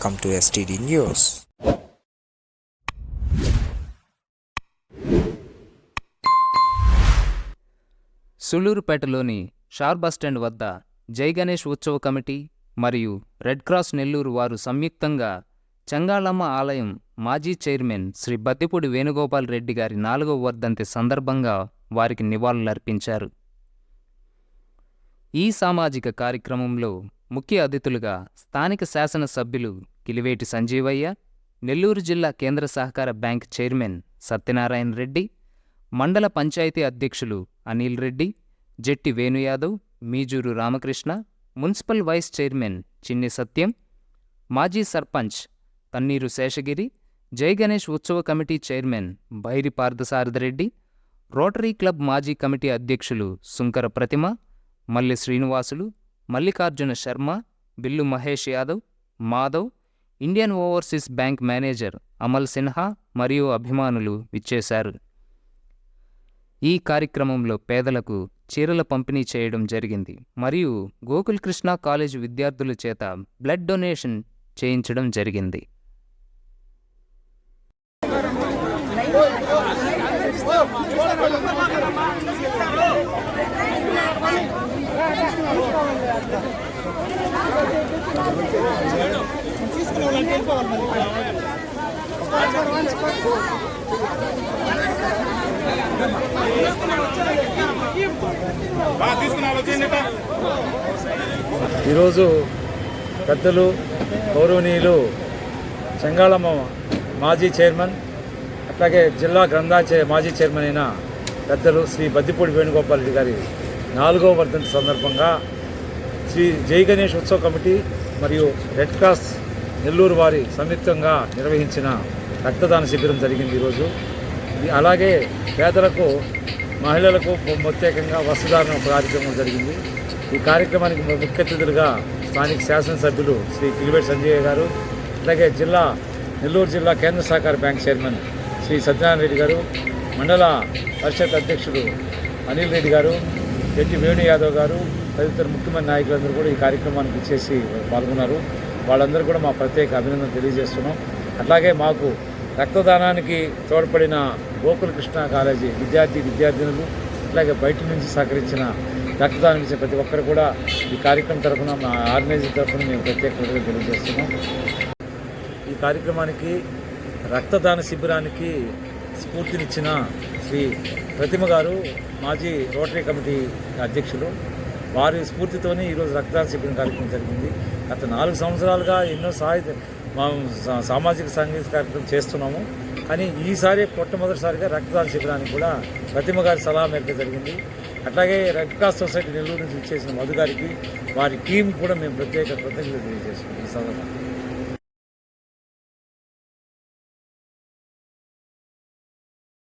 Welcome to STD News. సుళ్లూరుపేటలోని SHAR bus stand వద్ద జై గణేష్ ఉత్సవ కమిటీ మరియు రెడ్ క్రాస్ నెల్లూరు వారు సంయుక్తంగా చెంగాళమ్మ ఆలయం మాజీ చైర్మన్ శ్రీ బద్దిపూడి వేణుగోపాల్ రెడ్డి గారి 4వ వర్ధంతి సందర్భంగా వారికి నివాళులర్పించారు. ఈ సామాజిక కార్యక్రమంలో ముఖ్య అతిథులుగా స్థానిక శాసనసభ్యులు కిలివేటి సంజీవయ్య, నెల్లూరు జిల్లా కేంద్ర సహకార బ్యాంక్ చైర్మన్ సత్యనారాయణ రెడ్డి, మండల పంచాయతీ అధ్యక్షులు Anil Reddy, Jetti Venu Yadav, Meejuru Ramakrishna, municipal vice chairman Chinni Satyam, మాజీ సర్పంచ్ తన్నీరు శేషగిరి, జై గణేష్ ఉత్సవ committee chairman Bairi Parthasarathi Reddy, rotary club మాజీ కమిటీ అధ్యక్షులు Sunkara Pratima, Malli Srinivasulu, Mallikarjuna Sharma, Billu Mahesh Yadav, Madhav, Indian overseas bank manager Amal Sinha మరియు అభిమానులు విచ్చేశారు. ఈ కార్యక్రమంలో పేదలకు చీరల పంపిణీ చేయడం జరిగింది మరియు గోకుల్ కృష్ణ కాలేజ్ విద్యార్థుల చేత బ్లడ్ డొనేషన్ చేయించడం జరిగింది. ఈరోజు పెద్దలు గౌరవనీయులు చెంగాళమ్మ మాజీ చైర్మన్ అట్లాగే జిల్లా మాజీ చైర్మన్ అయిన పెద్దలు శ్రీ బద్దిపూడి వేణుగోపాల్ రెడ్డి గారి 4వ వర్ధంతి సందర్భంగా శ్రీ జై గణేష్ ఉత్సవ కమిటీ మరియు రెడ్ క్రాస్ నెల్లూరు వారి సంయుక్తంగా నిర్వహించిన రక్తదాన శిబిరం జరిగింది ఈరోజు. అలాగే పేదలకు మహిళలకు ప్రత్యేకంగా వస్త్రధారణ కార్యక్రమం జరిగింది. ఈ కార్యక్రమానికి ముఖ్య అతిథులుగా స్థానిక శాసనసభ్యులు శ్రీ కిలివేటి సంజయ్ గారు, అలాగే నెల్లూరు జిల్లా కేంద్ర సహకార బ్యాంక్ చైర్మన్ శ్రీ సత్యనారాయణ రెడ్డి గారు, మండల పరిషత్ అధ్యక్షుడు అనిల్ రెడ్డి గారు, జెట్టి వేణు యాదవ్ గారు తదితర ముఖ్యమైన నాయకులందరూ కూడా ఈ కార్యక్రమానికి ఇచ్చేసి పాల్గొన్నారు. వాళ్ళందరూ కూడా మా ప్రత్యేక అభినందన తెలియజేస్తున్నాం. అట్లాగే మాకు రక్తదానానికి తోడ్పడిన గోకుల్ కృష్ణ కాలేజీ విద్యార్థినులు అట్లాగే బయట నుంచి సహకరించిన రక్తదానం ఇచ్చే ప్రతి ఒక్కరు కూడా ఈ కార్యక్రమం తరఫున మా ఆర్గనైజర్ తరఫున మేము ప్రత్యేకంగా తెలియజేస్తున్నాం. ఈ కార్యక్రమానికి రక్తదాన శిబిరానికి స్ఫూర్తినిచ్చిన శ్రీ ప్రతిమ గారు మాజీ రోటరీ కమిటీ అధ్యక్షులు, వారి స్ఫూర్తితోనే ఈరోజు రక్తదాన శిబిరం కార్యక్రమం జరిగింది. గత 4 సంవత్సరాలుగా ఎన్నో సామాజిక సాంఘిక కార్యక్రమం చేస్తున్నాము. కానీ ఈసారి మొట్టమొదటిసారిగా రక్తదాన శిబిరానికి కూడా ప్రతిమ గారి సలహా మేరకు జరిగింది. అట్లాగే రెడ్ క్రాస్ సొసైటీ నెల్లూరు నుంచి ఇచ్చేసిన మధు గారికి వారి టీం కూడా మేము ప్రత్యేక కృతజ్ఞతలు తెలియజేస్తున్నాం ఈ సందర్భంగా.